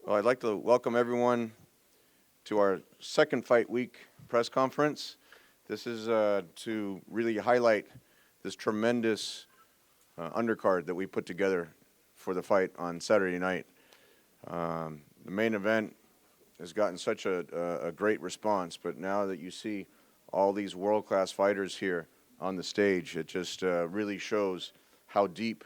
Well, I'd like to welcome everyone to our second fight week press conference. This is to really highlight this tremendous undercard that we put together for the fight on Saturday night. The main event has gotten such a great response, but now that you see all these world-class fighters here on the stage, it just really shows how deep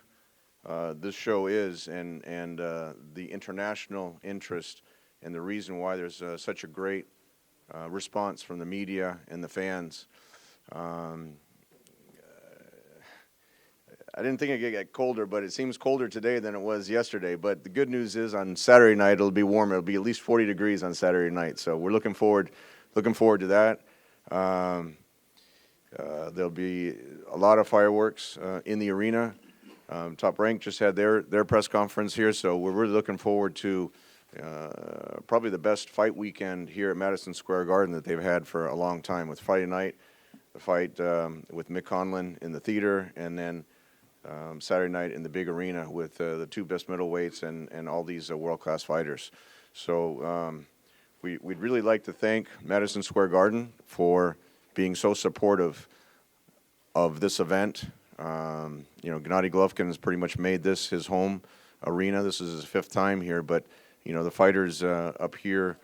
this show is and the international interest and the reason why there's such a great response from the media and the fans. I didn't think it'd get colder, but it seems colder today than it was yesterday. But the good news is on Saturday night it'll be warmer. It'll be at least 40 degrees on Saturday night. So we're looking forward to that. There'll be a lot of fireworks in the arena. Top Rank just had their press conference here, so we're really looking forward to probably the best fight weekend here at Madison Square Garden that they've had for a long time. With Friday night, the fight with Mick Conlon in the theater, and then Saturday night in the big arena with the two best middleweights and all these world-class fighters. So we'd really like to thank Madison Square Garden for being so supportive of this event. Gennady Golovkin has pretty much made this his home arena. This is his fifth time here, but the fighters up here,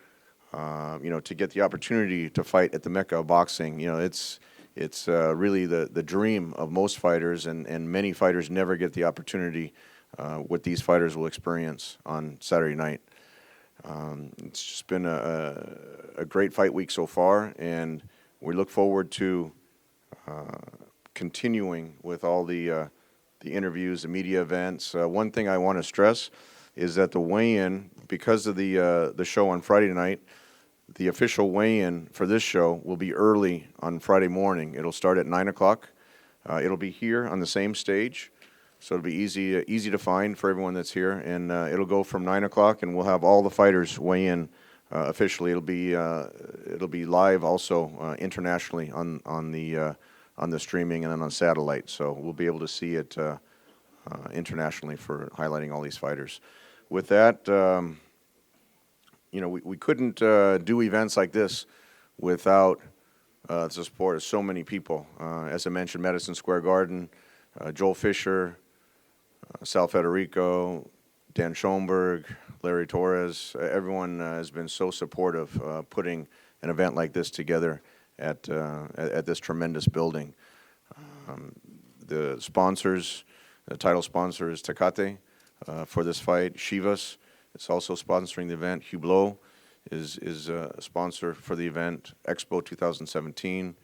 to get the opportunity to fight at the Mecca of boxing, it's really the dream of most fighters, and many fighters never get the opportunity what these fighters will experience on Saturday night. It's just been a great fight week so far, and we look forward to continuing with all the interviews, the media events. One thing I want to stress is that the weigh-in, because of the show on Friday night, the official weigh-in for this show will be early on Friday morning. It'll start at 9 o'clock. It'll be here on the same stage, so it'll be easy to find for everyone that's here. And it'll go from 9 o'clock, and we'll have all the fighters weigh in officially. It'll be live also internationally on the streaming and then on satellite. So we'll be able to see it internationally for highlighting all these fighters. With that, we couldn't do events like this without the support of so many people. As I mentioned, Madison Square Garden, Joel Fisher, Sal Federico, Dan Schoenberg, Larry Torres, everyone has been so supportive putting an event like this together at this tremendous building. The sponsors, the title sponsor is Tecate for this fight. Chivas is also sponsoring the event. Hublot is a sponsor for the event. Expo 2017,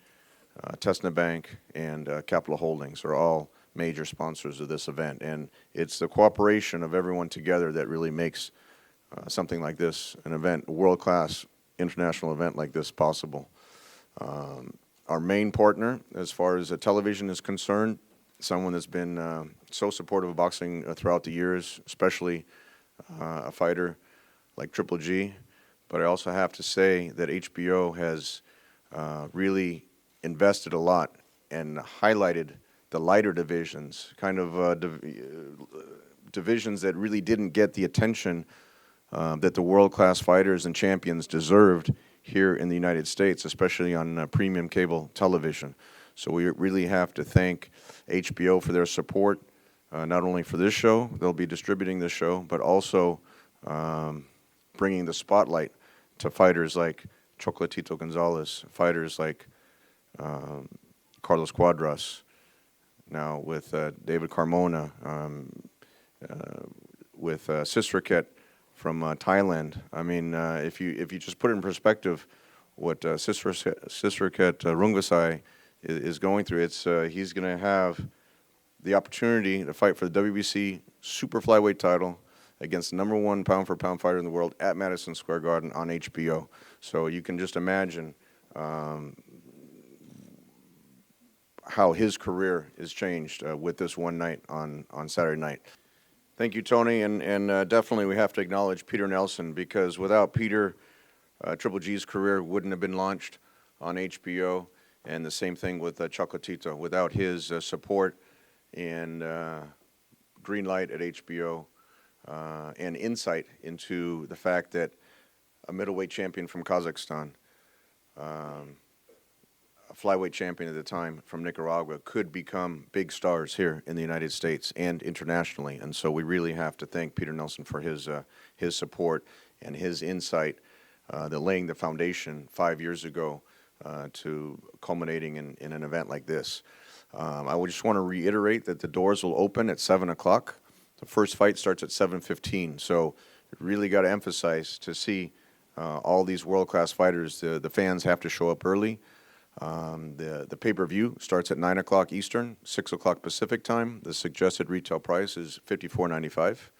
Tesna Bank, and Capital Holdings are all major sponsors of this event. And it's the cooperation of everyone together that really makes something like this, an event, a world-class international event like this possible. Our main partner, as far as television is concerned, someone that's been so supportive of boxing throughout the years, especially a fighter like Triple G. But I also have to say that HBO has really invested a lot and highlighted the lighter divisions, kind of divisions that really didn't get the attention that the world-class fighters and champions deserved here in the United States, especially on premium cable television. So we really have to thank HBO for their support, not only for this show, they'll be distributing this show, but also bringing the spotlight to fighters like Chocolatito Gonzalez, fighters like Carlos Cuadras, now with David Carmona, with Sisraket from Thailand. I mean, if you just put it in perspective, what Sisraket Rungvisai is going through, it's he's going to have the opportunity to fight for the WBC super flyweight title against the number one pound-for-pound fighter in the world at Madison Square Garden on HBO. So you can just imagine how his career is changed with this one night on Saturday night. Thank you, Tony, and definitely we have to acknowledge Peter Nelson, because without Peter, Triple G's career wouldn't have been launched on HBO, and the same thing with Chocolatito. Without his support and green light at HBO, and insight into the fact that a middleweight champion from Kazakhstan, a flyweight champion at the time from Nicaragua, could become big stars here in the United States and internationally. And so we really have to thank Peter Nelson for his support and his insight, the laying the foundation 5 years ago to culminating in an event like this. I would just want to reiterate that the doors will open at 7 o'clock. The first fight starts at 7:15. So really got to emphasize, to see all these world-class fighters, the fans have to show up early. The pay-per-view starts at 9 o'clock Eastern, 6 o'clock Pacific time. The suggested retail price is $54.95.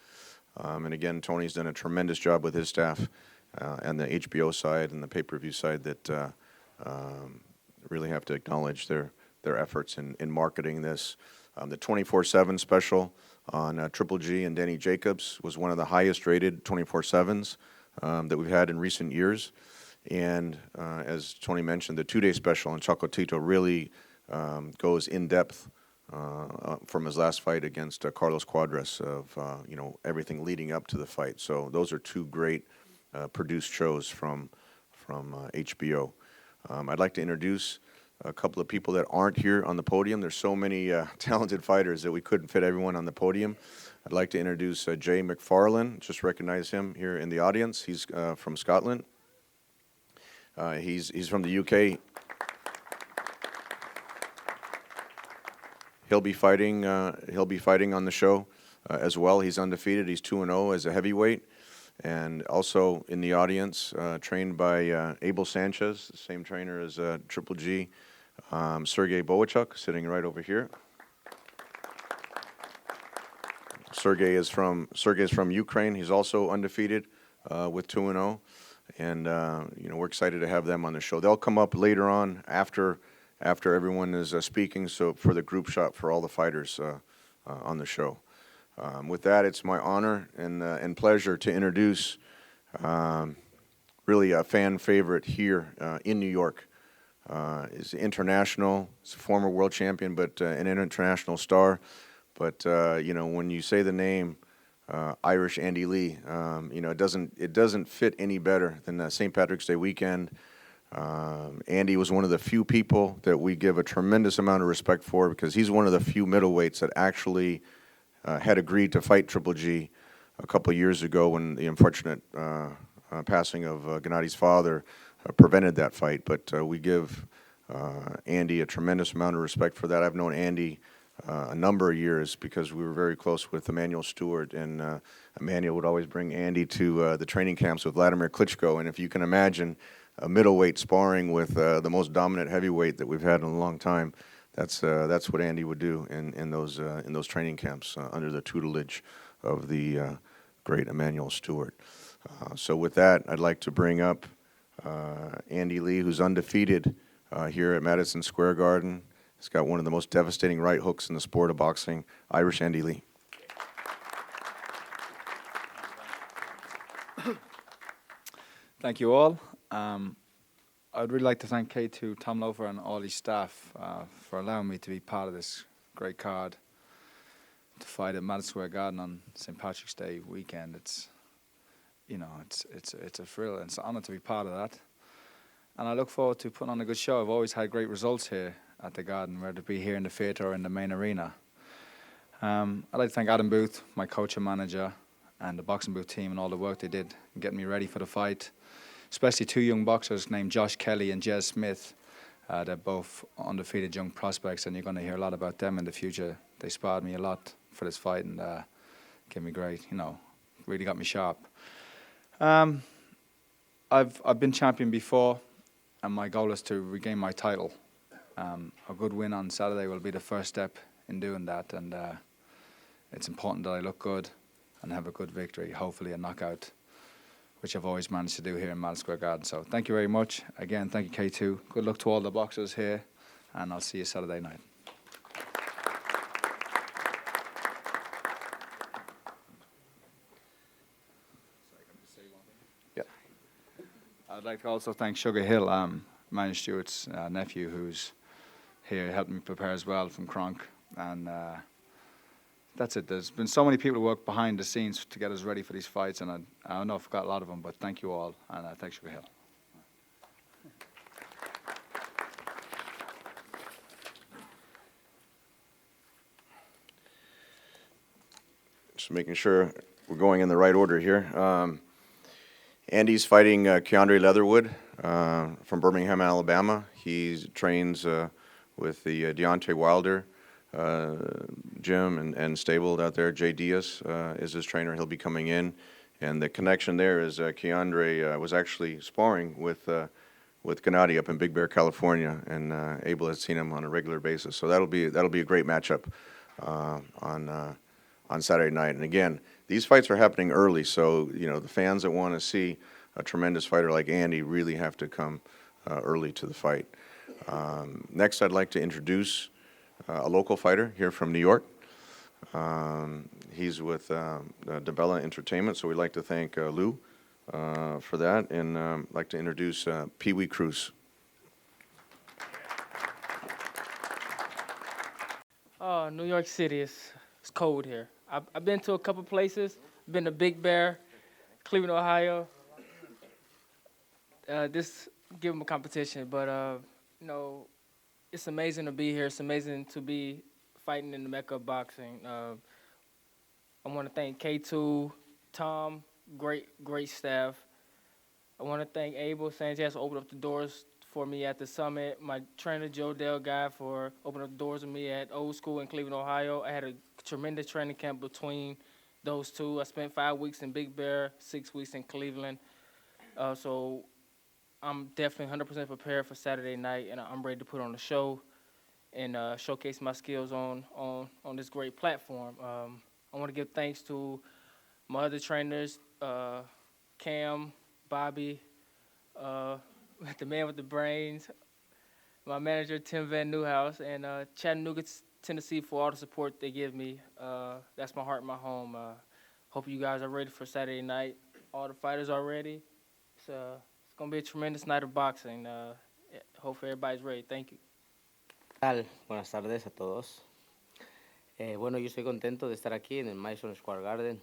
And again, Tony's done a tremendous job with his staff and the HBO side and the pay-per-view side that really have to acknowledge their efforts in marketing this. The 24/7 special on Triple G and Danny Jacobs was one of the highest rated 24/7s that we've had in recent years. And as Tony mentioned, the 2-day special on Chocolatito really goes in depth from his last fight against Carlos Cuadras of everything leading up to the fight. So those are two great produced shows from HBO. I'd like to introduce a couple of people that aren't here on the podium. There's so many talented fighters that we couldn't fit everyone on the podium. I'd like to introduce Jay McFarlane. Just recognize him here in the audience. He's from Scotland. He's from the UK. He'll be fighting on the show as well. He's undefeated. He's 2-0 as a heavyweight. And also in the audience, trained by Abel Sanchez, the same trainer as Triple G, Sergey Boachuk, sitting right over here. Sergey's from Ukraine. He's also undefeated with 2-0. And we're excited to have them on the show. They'll come up later on after everyone is speaking, so for the group shot for all the fighters on the show. With that, it's my honor and pleasure to introduce really a fan favorite here in New York. Is international, he's a former world champion, but an international star. But when you say the name Irish Andy Lee, it doesn't fit any better than St. Patrick's Day weekend. Andy was one of the few people that we give a tremendous amount of respect for, because he's one of the few middleweights that actually had agreed to fight Triple G a couple of years ago when the unfortunate passing of Gennady's father prevented that fight. But we give Andy a tremendous amount of respect for that. I've known Andy a number of years because we were very close with Emmanuel Stewart, and Emmanuel would always bring Andy to the training camps with Vladimir Klitschko. And if you can imagine a middleweight sparring with the most dominant heavyweight that we've had in a long time, that's what Andy would do in those training camps under the tutelage of the great Emmanuel Stewart. So with that, I'd like to bring up Andy Lee, who's undefeated here at Madison Square Garden. He's got one of the most devastating right hooks in the sport of boxing. Irish Andy Lee. Thank you all. I'd really like to thank K2, Tom Lofer, and all his staff for allowing me to be part of this great card to fight at Madison Square Garden on St. Patrick's Day weekend. It's a thrill, and it's an honor to be part of that. And I look forward to putting on a good show. I've always had great results here at the Garden, whether it be here in the theatre or in the main arena. I'd like to thank Adam Booth, my coach and manager, and the Boxing Booth team and all the work they did in getting me ready for the fight. Especially two young boxers named Josh Kelly and Jez Smith. They're both undefeated young prospects, and you're going to hear a lot about them in the future. They sparred me a lot for this fight and gave me great, really got me sharp. I've been champion before, and my goal is to regain my title. A good win on Saturday will be the first step in doing that, and it's important that I look good and have a good victory, hopefully a knockout, which I've always managed to do here in Madison Square Garden. So thank you very much. Again, thank you, K2. Good luck to all the boxers here, and I'll see you Saturday night. Yeah. I'd like to also thank Sugar Hill, Emmanuel Stewart's nephew, who's here helping me prepare as well from Kronk. And that's it. There's been so many people who work behind the scenes to get us ready for these fights, and I know I've got a lot of them, but thank you all, and thanks for your help. Just making sure we're going in the right order here. Andy's fighting Keandre Leatherwood from Birmingham, Alabama. He trains with the Deontay Wilder gym and stable out there. Jay Diaz is his trainer. He'll be coming in. And the connection there is Keandre was actually sparring with Gennady up in Big Bear, California, and Abel has seen him on a regular basis. So that'll be a great matchup on Saturday night. And again, these fights are happening early, so the fans that want to see a tremendous fighter like Andy really have to come early to the fight. Next, I'd like to introduce a local fighter here from New York. He's with DeBella Entertainment, so we'd like to thank Lou for that, and I'd like to introduce Pee Wee Cruz. New York City it's cold here. I've been to a couple places. Been to Big Bear, Cleveland, Ohio. This give them a competition, but it's amazing to be here. It's amazing to be fighting in the Mecca of boxing. I want to thank K2, Tom, great staff. I want to thank Abel Sanchez for opening up the doors for me at the summit. My trainer, Joe Delguy, for opening up the doors with me at Old School in Cleveland, Ohio. I had a tremendous training camp between those two. I spent 5 weeks in Big Bear, 6 weeks in Cleveland. So I'm definitely 100% prepared for Saturday night, and I'm ready to put on a show and showcase my skills on this great platform. I want to give thanks to my other trainers, Cam, Bobby, the man with the brains, my manager, Tim Van Newhouse, and Chattanooga, Tennessee, for all the support they give me. That's my heart and my home. Hope you guys are ready for Saturday night. All the fighters are ready. It's going to be a tremendous night of boxing. Hopefully everybody's ready. Thank you. Tal? Buenas tardes a todos. Bueno, yo estoy contento de estar aquí en el Madison Square Garden.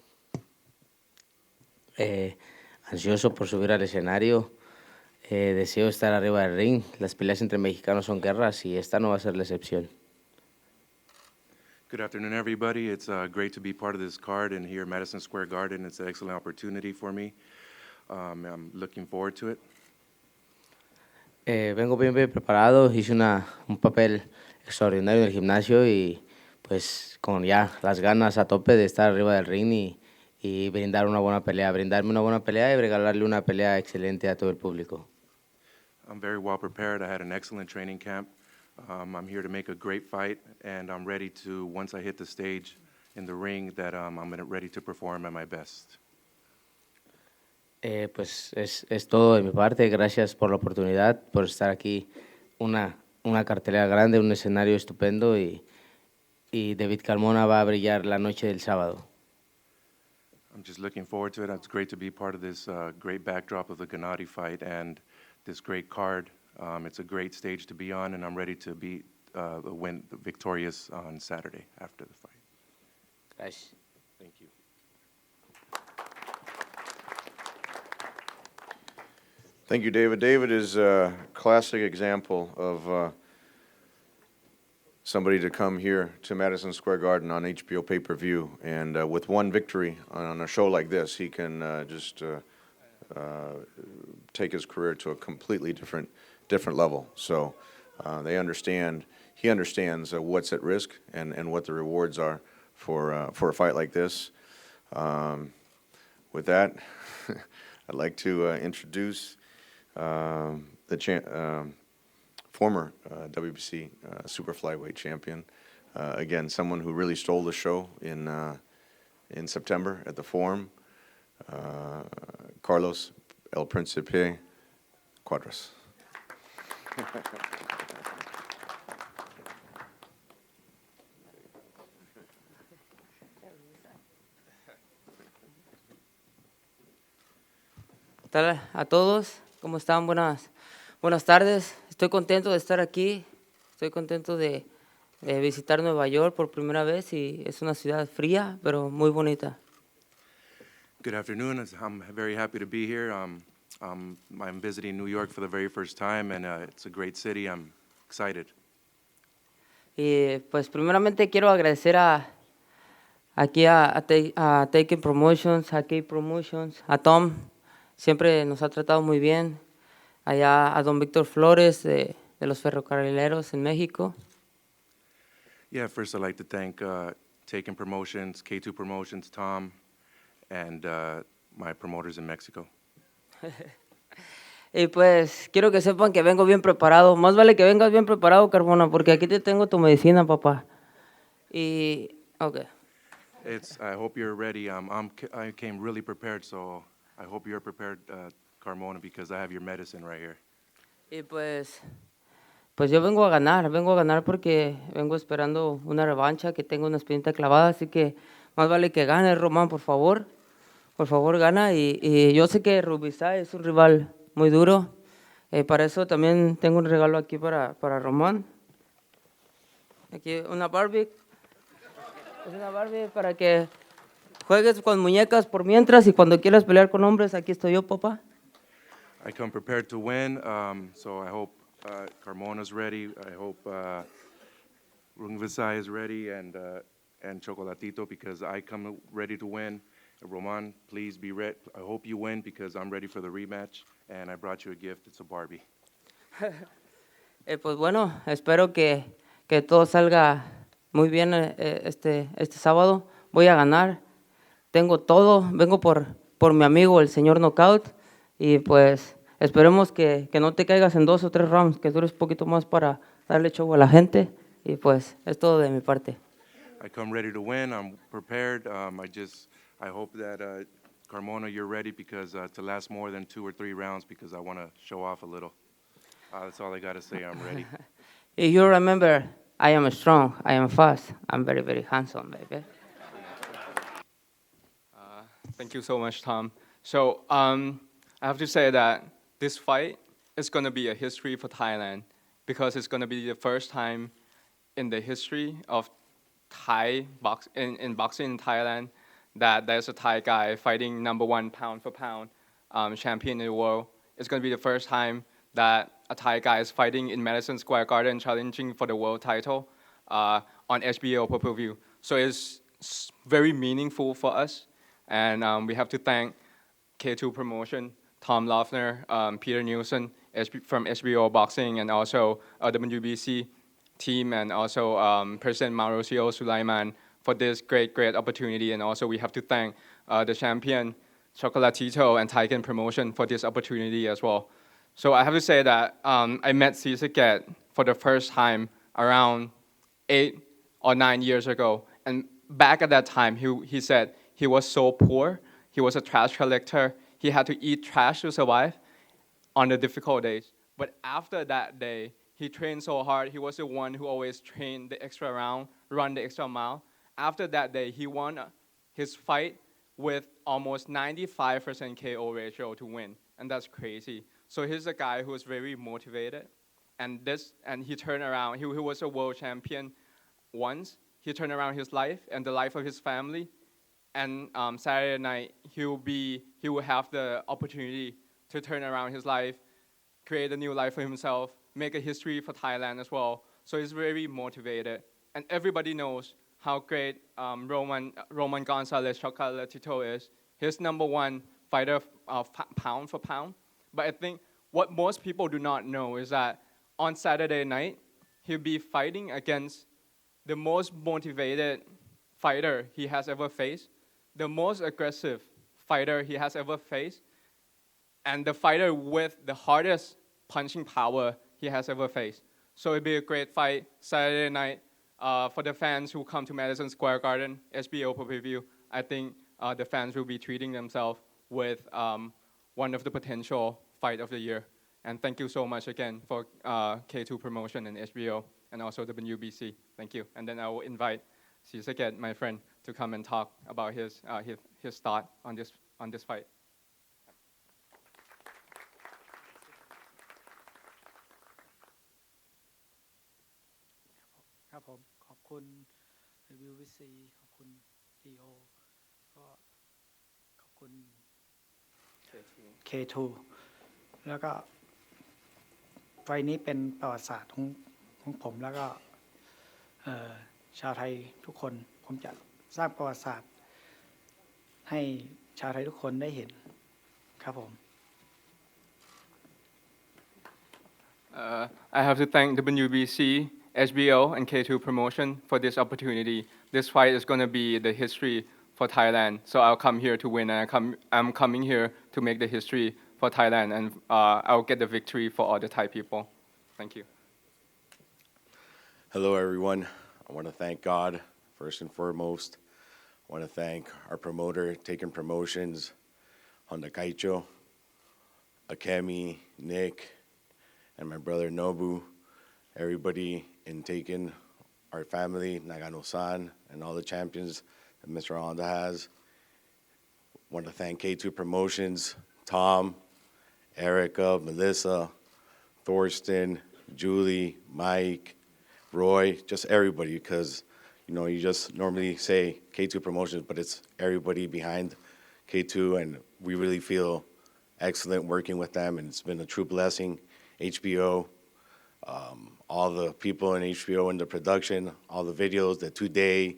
Ansioso por subir al escenario. Deseo estar arriba del ring. Las peleas entre mexicanos son guerras y esta no va a ser la excepción. Good afternoon, everybody. It's great to be part of this card and here at Madison Square Garden. It's an excellent opportunity for me. I'm looking forward to it. Vengo bien preparado. Hice un papel extraordinario en el gimnasio y pues con ya las ganas a tope de estar arriba del ring y brindar una buena pelea, brindarme una buena pelea y regalarle una pelea excelente a todo el público. I'm very well prepared. I had an excellent training camp. I'm here to make a great fight, and I'm ready to, once I hit the stage in the ring, that I'm ready to perform at my best. Pues es todo de mi parte. Gracias por la oportunidad, por estar aquí. Una cartelera grande, un escenario estupendo y David Carmona va a brillar la noche del sábado. I'm just looking forward to it. It's great to be part of this great backdrop of the Gennady fight and this great card. It's a great stage to be on, and I'm ready to be win victorious on Saturday after the fight. Gracias. Thank you. Thank you, David. David is a classic example of somebody to come here to Madison Square Garden on HBO pay-per-view, and with one victory on a show like this, he can just take his career to a completely different level. So he understands what's at risk and what the rewards are for a fight like this. With that, I'd like to introduce the former WBC super flyweight champion. Again, someone who really stole the show in September at the Forum. Carlos El Principe Cuadras. ¿Qué tal a todos? ¿Cómo están? Buenas tardes. Estoy contento de estar aquí. Estoy contento de de visitar Nueva York por primera vez y es una ciudad fría, pero muy bonita. Good afternoon. I'm very happy to be here. I'm visiting New York for the very first time, and it's a great city. I'm excited. Y pues primeramente quiero agradecer aquí a Taken Promotions, a K Promotions, a Tom, siempre nos ha tratado muy bien, allá a don Víctor Flores de los ferrocarrileros en México. Yeah, first I'd like to thank Taken Promotions, K2 Promotions, Tom, and my promoters in Mexico. Y pues quiero que sepan que vengo bien preparado, más vale que vengas bien preparado, Carmona, porque aquí te tengo tu medicina, papá. Y, ok. I hope you're ready. I came really prepared, so I hope you're prepared, Carmona, because I have your medicine right here. Y pues yo vengo a ganar porque vengo esperando una revancha, que tengo una espinita clavada, así que más vale que gane, Román, por favor gana. Y yo sé que Rubisá es un rival muy duro, para eso también tengo un regalo aquí para Román. Aquí una Barbie, es una Barbie para que juegues con muñecas por mientras y cuando quieras pelear con hombres, aquí estoy yo, papá. I come prepared to win, so I hope Carmona's ready. I hope Rungvisai is ready, and Chocolatito, because I come ready to win. Roman, please be ready. I hope you win because I'm ready for the rematch, and I brought you a gift. It's a Barbie. Pues bueno, espero que todo salga muy bien este sábado. Voy a ganar. Tengo todo. Vengo por mi amigo, el señor Knockout. Y pues esperemos que no te caigas en 2 o 3 rounds, que dures un poquito más para darle show a la gente. Y pues es todo de mi parte. I come ready to win. I'm prepared. I hope that Carmona, you're ready because to last more than 2 or 3 rounds because I want to show off a little. That's all I got to say. I'm ready. If you remember, I am strong, I am fast, I'm very, very handsome, baby. Thank you so much, Tom. So I have to say that this fight is going to be a history for Thailand because it's going to be the first time in the history of in boxing in Thailand that there's a Thai guy fighting #1 pound for pound champion in the world. It's going to be the first time that a Thai guy is fighting in Madison Square Garden, challenging for the world title on HBO pay-per-view. So it's very meaningful for us, and we have to thank K2 Promotion, Tom Loeffner, Peter Nielsen from HBO Boxing, and also WBC team, and also President Mauricio Sulaiman for this great opportunity. And also we have to thank the champion Chocolatito and Taken Promotion for this opportunity as well. So I have to say that I met Sisaket for the first time around 8 or 9 years ago. And back at that time, he said he was so poor. He was a trash collector. He had to eat trash to survive on the difficult days. But after that day, he trained so hard. He was the one who always trained the extra round, run the extra mile. After that day, he won his fight with almost 95% KO ratio to win. And that's crazy. So he's a guy who was very motivated. And he turned around. He was a world champion once. He turned around his life and the life of his family. And Saturday night, he will have the opportunity to turn around his life, create a new life for himself, make a history for Thailand as well. So he's very motivated. And everybody knows how great Roman Gonzalez Chocolatito is. He's #1 fighter pound for pound. But I think what most people do not know is that on Saturday night, he'll be fighting against the most motivated fighter he has ever faced, the most aggressive fighter he has ever faced, and the fighter with the hardest punching power he has ever faced. So it'll be a great fight Saturday night. For the fans who come to Madison Square Garden, HBO pay-per-view, I think the fans will be treating themselves with one of the potential fight of the year. And thank you so much again for K2 Promotion and HBO and also the WBC. Thank you. And then I will invite Sisaket, my friend, to come and talk about his thought on this fight. ครับผ ผมขอบคุณรีวิววิซีขอบคุณดีโอก็ขอบคุณ K2 แล้วก็ไฟล์นี้เป็นประวัติศาสตร์ของผมแล้วก็ชาวไทยทุกคนผมจะสร้างประวัติศาสตร์ให้ชาวไทยทุกคนได้เห็นครับผม I have to thank WBC, HBO, and K2 Promotion for this opportunity. This fight is going to be the history for Thailand. So I'll come here to win, and I'm coming here to make the history for Thailand, and I'll get the victory for all the Thai people. Thank you. Hello, everyone. I want to thank God first and foremost. I want to thank our promoter, Taken Promotions, Honda Kaicho, Akemi, Nick, and my brother Nobu, everybody in Taken, our family, Nagano-san, and all the champions that Mr. Honda has. I want to thank K2 Promotions, Tom, Erica, Melissa, Thorsten, Julie, Mike, Roy, just everybody, because, you know, you just normally say K2 Promotions, but it's everybody behind K2, and we really feel excellent working with them, and it's been a true blessing. HBO, all the people in HBO in the production, all the videos, the 2-day,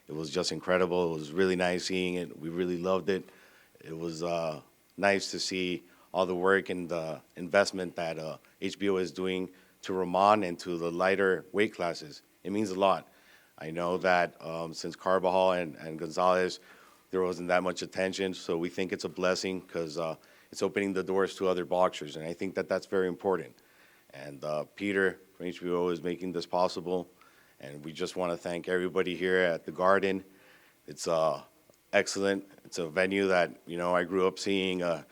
it was just incredible. It was really nice seeing it. We really loved it. It was nice to see all the work and the investment that HBO is doing to Rahman and to the lighter weight classes. It means a lot. I know that since Carbajal and Gonzalez, there wasn't that much attention, so we think it's a blessing because it's opening the doors to other boxers, and I think that that's very important. And Peter from HBO is making this possible, and we just want to thank everybody here at the Garden. It's excellent. It's a venue that, you know, I grew up seeing the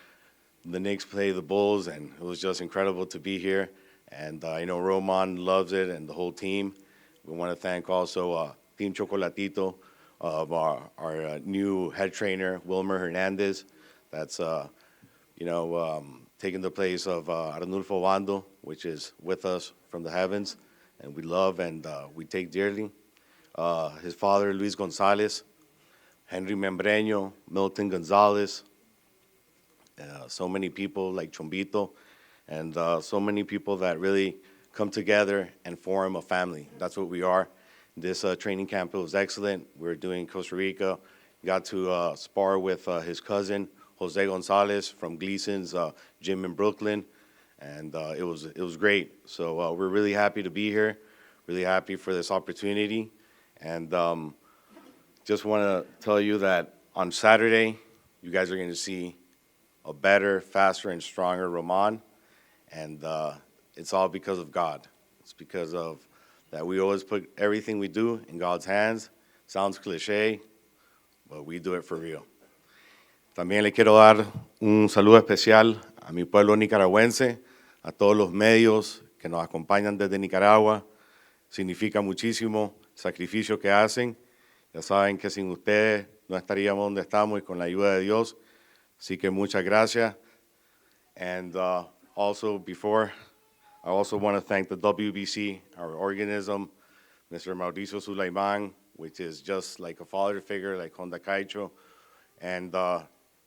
Knicks play the Bulls, and it was just incredible to be here. And I know Roman loves it and the whole team. We want to thank also Team Chocolatito, our new head trainer, Wilmer Hernandez. That's, taking the place of Arnulfo Wando, which is with us from the heavens, and we love and we take dearly. His father, Luis Gonzalez, Henry Membreño, Milton Gonzalez, so many people like Chombito, and so many people that really come together and form a family. That's what we are. This training camp was excellent. We were doing Costa Rica. Got to spar with his cousin, Jose Gonzalez from Gleason's gym in Brooklyn, and it was great. So we're really happy to be here, really happy for this opportunity, and just want to tell you that on Saturday, you guys are going to see a better, faster, and stronger Rahman, and it's all because of God. It's because of that we always put everything we do in God's hands. Sounds cliche, but we do it for real. También le quiero dar un saludo especial a mi pueblo nicaragüense, a todos los medios que nos acompañan desde Nicaragua. Significa muchísimo el sacrificio que hacen. Ya saben que sin ustedes no estaríamos donde estamos y con la ayuda de Dios. Así que muchas gracias. And also before, I also want to thank the WBC, our organism, Mr. Mauricio Sulaiman, which is just like a father figure, like Honda Caicho. And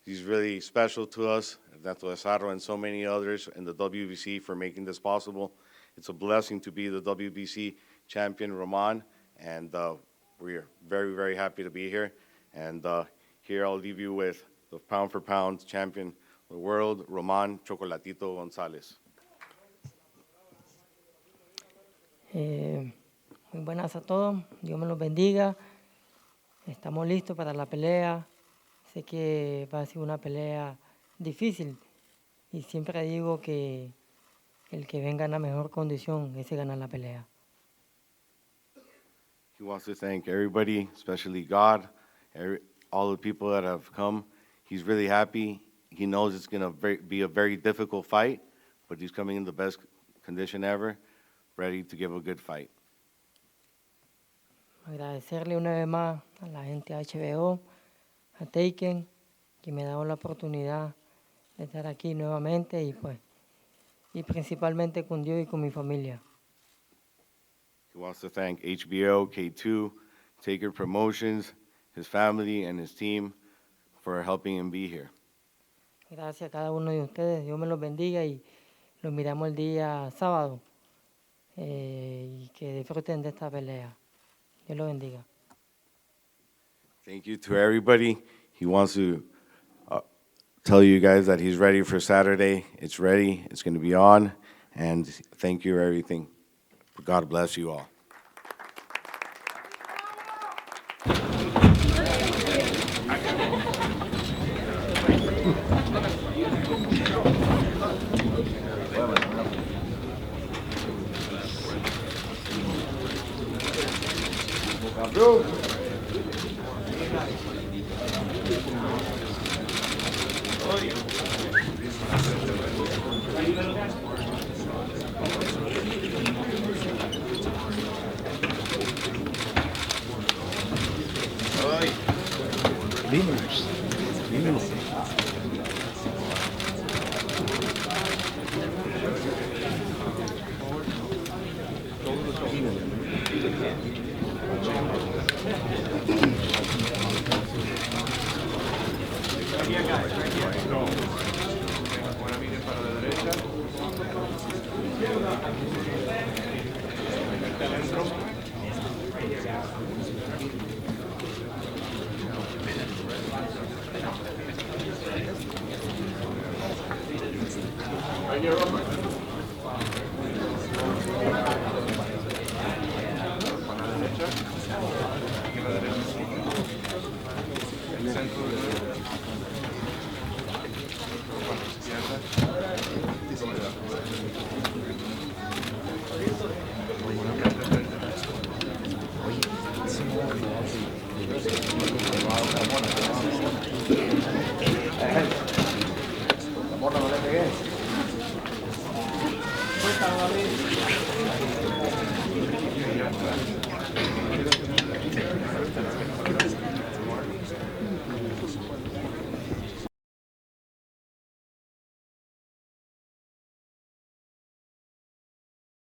he's really special to us, Ernesto de Sarro and so many others in the WBC for making this possible. It's a blessing to be the WBC champion, Rahman, and we're very, very happy to be here. And here I'll leave you with the pound-for-pound champion of the world, Rahman Chocolatito Gonzalez. Muy buenas a todos, Dios me los bendiga. Estamos listos para la pelea. Sé que va a ser una pelea difícil y siempre digo que el que venga en la mejor condición, ese gana la pelea. He wants to thank everybody, especially God, all the people that have come. He's really happy. He knows it's going to be a very difficult fight, but he's coming in the best condition ever, ready to give a good fight. Agradecerle una vez más a la gente de HBO, a Taken, que me ha dado la oportunidad de estar aquí nuevamente y principalmente con Dios y con mi familia. He wants to thank HBO, K2, Taker Promotions, his family, and his team for helping him be here. Gracias a cada uno de ustedes. Dios me los bendiga y los miramos el día sábado. Y que disfruten de esta pelea. Dios los bendiga. Thank you to everybody. He wants to tell you guys that he's ready for Saturday. It's ready. It's going to be on. And thank you for everything. God bless you all.